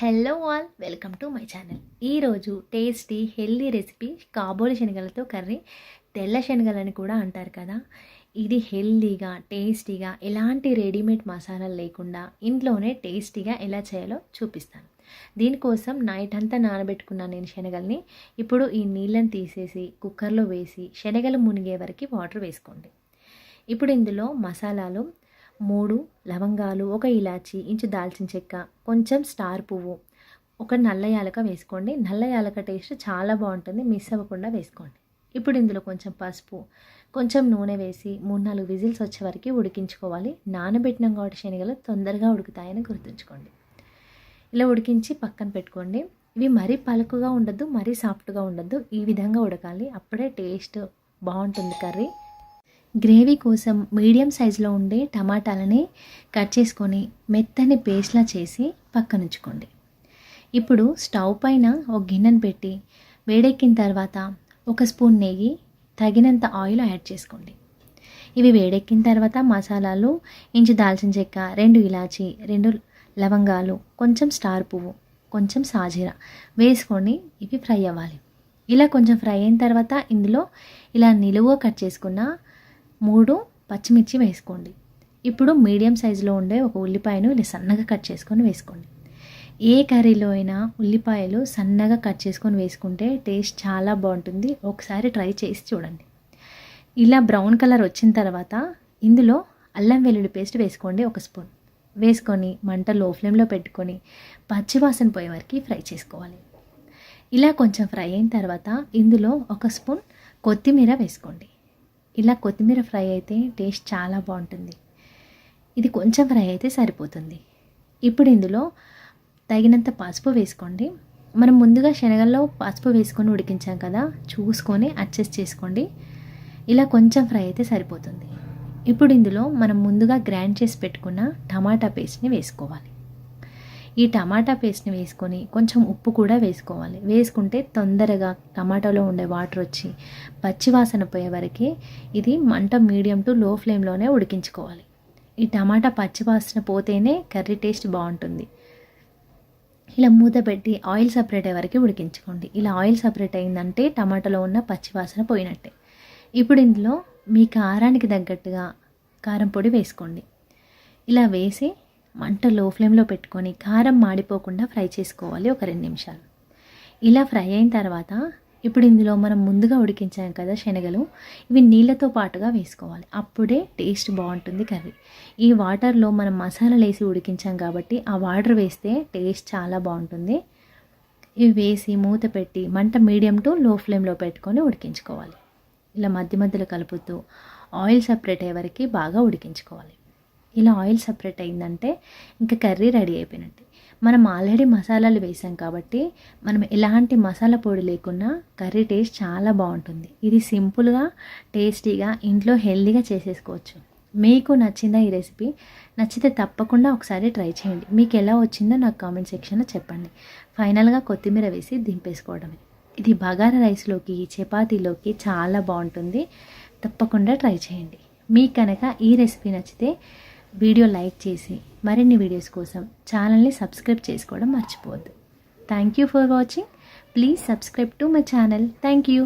Hello all, welcome to my channel. ఈరోజు tasty healthy recipe కాబోలి శనగలతో curry. తెల్ల శనగలని కూడా అంటారు కదా. ఇది హెల్దీగా టేస్టీగా ఎలాంటి రెడీమేడ్ మసాలాలు లేకుండా ఇంట్లోనే టేస్టీగా ఎలా చేయాలో చూపిస్తాను. దీనికోసం నైట్ అంతా నానబెట్టుకున్నాను నేను శనగల్ని. ఇప్పుడు ఈ నీళ్ళని తీసేసి కుక్కర్లో వేసి శనగలు మునిగే వరకు వాటర్ వేసుకోండి. ఇప్పుడు ఇందులో మసాలాలు 3 లవంగాలు, 1 ఇలాచి, ఇంచు దాల్చిన చెక్క, కొంచెం స్టార్ పువ్వు, 1 నల్ల యాలక వేసుకోండి. నల్ల యాలక టేస్ట్ చాలా బాగుంటుంది, మిస్ అవ్వకుండా వేసుకోండి. ఇప్పుడు ఇందులో కొంచెం పసుపు, కొంచెం నూనె వేసి 3-4 విజిల్స్ వచ్చే వరకు ఉడికించుకోవాలి. నానబెట్టిన కాబట్టి శనగలు తొందరగా ఉడుకుతాయని గుర్తుంచుకోండి. ఇలా ఉడికించి పక్కన పెట్టుకోండి. ఇవి మరీ పలుకుగా ఉండద్దు, మరీ సాఫ్ట్గా ఉండద్దు, ఈ విధంగా ఉడకాలి. అప్పుడే టేస్ట్ బాగుంటుంది కర్రీ. గ్రేవీ కోసం మీడియం సైజులో ఉండే టమాటాలని కట్ చేసుకొని మెత్తని పేస్ట్లా చేసి పక్కనుంచుకోండి. ఇప్పుడు స్టవ్ పైన ఒక గిన్నెను పెట్టి వేడెక్కిన తర్వాత 1 స్పూన్ నెయ్యి, తగినంత ఆయిల్ యాడ్ చేసుకోండి. ఇవి వేడెక్కిన తర్వాత మసాలాలు, ఇంచు దాల్చిన చెక్క, 2 ఇలాచి, 2 లవంగాలు, కొంచెం స్టార్ పువ్వు, కొంచెం సాజీరా వేసుకొని ఇవి ఫ్రై అవ్వాలి. ఇలా కొంచెం ఫ్రై అయిన తర్వాత ఇందులో ఇలా నిలువుగా కట్ చేసుకున్న 3 పచ్చిమిర్చి వేసుకోండి. ఇప్పుడు మీడియం సైజులో ఉండే 1 ఉల్లిపాయను ఇలా సన్నగా కట్ చేసుకొని వేసుకోండి. ఏ కర్రీలో అయినా ఉల్లిపాయలు సన్నగా కట్ చేసుకొని వేసుకుంటే టేస్ట్ చాలా బాగుంటుంది. ఒకసారి ట్రై చేసి చూడండి. ఇలా బ్రౌన్ కలర్ వచ్చిన తర్వాత ఇందులో అల్లం వెల్లుల్లి పేస్ట్ వేసుకోండి. 1 స్పూన్ వేసుకొని మంట లో ఫ్లేమ్లో పెట్టుకొని పచ్చివాసన పోయే వరకు ఫ్రై చేసుకోవాలి. ఇలా కొంచెం ఫ్రై అయిన తర్వాత ఇందులో 1 స్పూన్ కొత్తిమీర వేసుకోండి. ఇలా కొత్తిమీర ఫ్రై అయితే టేస్ట్ చాలా బాగుంటుంది. ఇది కొంచెం ఫ్రై అయితే సరిపోతుంది. ఇప్పుడు ఇందులో తగినంత పసుపు వేసుకోండి. మనం ముందుగా శనగల్లో పసుపు వేసుకొని ఉడికించాం కదా, చూసుకొని అడ్జస్ట్ చేసుకోండి. ఇలా కొంచెం ఫ్రై అయితే సరిపోతుంది. ఇప్పుడు ఇందులో మనం ముందుగా గ్రైండ్ చేసి పెట్టుకున్న టమాటా పేస్ట్ని వేసుకోవాలి. ఈ టమాటా పేస్ట్ని వేసుకొని కొంచెం ఉప్పు కూడా వేసుకోవాలి. వేసుకుంటే తొందరగా టమాటాలో ఉండే వాటర్ వచ్చి పచ్చివాసన పోయే వరకు ఇది మంట మీడియం టు లో ఫ్లేమ్లోనే ఉడికించుకోవాలి. ఈ టమాటా పచ్చివాసన పోతేనే కర్రీ టేస్ట్ బాగుంటుంది. ఇలా మూత పెట్టి ఆయిల్ సపరేట్ అయ్యే వరకు ఉడికించుకోండి. ఇలా ఆయిల్ సపరేట్ అయిందంటే టమాటాలో ఉన్న పచ్చివాసన పోయినట్టే. ఇప్పుడు ఇందులో మీ కారానికి తగ్గట్టుగా కారం పొడి వేసుకోండి. ఇలా వేసి మంట లో ఫ్లేమ్లో పెట్టుకొని కారం మాడిపోకుండా ఫ్రై చేసుకోవాలి 1 2 నిమిషాలు. ఇలా ఫ్రై అయిన తర్వాత ఇప్పుడు ఇందులో మనం ముందుగా ఉడికించాం కదా శనగలు, ఇవి నీళ్ళతో పాటుగా వేసుకోవాలి. అప్పుడే టేస్ట్ బాగుంటుంది కర్రీ. ఈ వాటర్లో మనం మసాలాలు వేసి ఉడికించాం కాబట్టి ఆ వాటర్ వేస్తే టేస్ట్ చాలా బాగుంటుంది. ఇవి వేసి మూత పెట్టి మంట మీడియం టు లో ఫ్లేమ్లో పెట్టుకొని ఉడికించుకోవాలి. ఇలా మధ్య మధ్యలో కలుపుతూ ఆయిల్ సపరేట్ అయ్యే వరకు బాగా ఉడికించుకోవాలి. ఇలా ఆయిల్ సపరేట్ అయిందంటే ఇంకా కర్రీ రెడీ అయిపోయినట్టు. మనం ఆల్రెడీ మసాలాలు వేసాం కాబట్టి మనం ఎలాంటి మసాలా పొడి లేకున్నా కర్రీ టేస్ట్ చాలా బాగుంటుంది. ఇది సింపుల్గా టేస్టీగా ఇంట్లో హెల్దీగా చేసేసుకోవచ్చు. మీకు నచ్చిందా ఈ రెసిపీ? నచ్చితే తప్పకుండా ఒకసారి ట్రై చేయండి. మీకు ఎలా వచ్చిందో నాకు కామెంట్ సెక్షన్లో చెప్పండి. ఫైనల్గా కొత్తిమీర వేసి దింపేసుకోవడమే. ఇది బగారా రైస్లోకి, చపాతీలోకి చాలా బాగుంటుంది. తప్పకుండా ట్రై చేయండి. మీకు కనుక ఈ రెసిపీ నచ్చితే వీడియో లైక్ చేసి మరిన్ని వీడియోస్ కోసం ఛానల్ని సబ్స్క్రైబ్ చేసుకోవడం మర్చిపోవద్దు. Thank you for watching. Please subscribe to my channel. Thank you.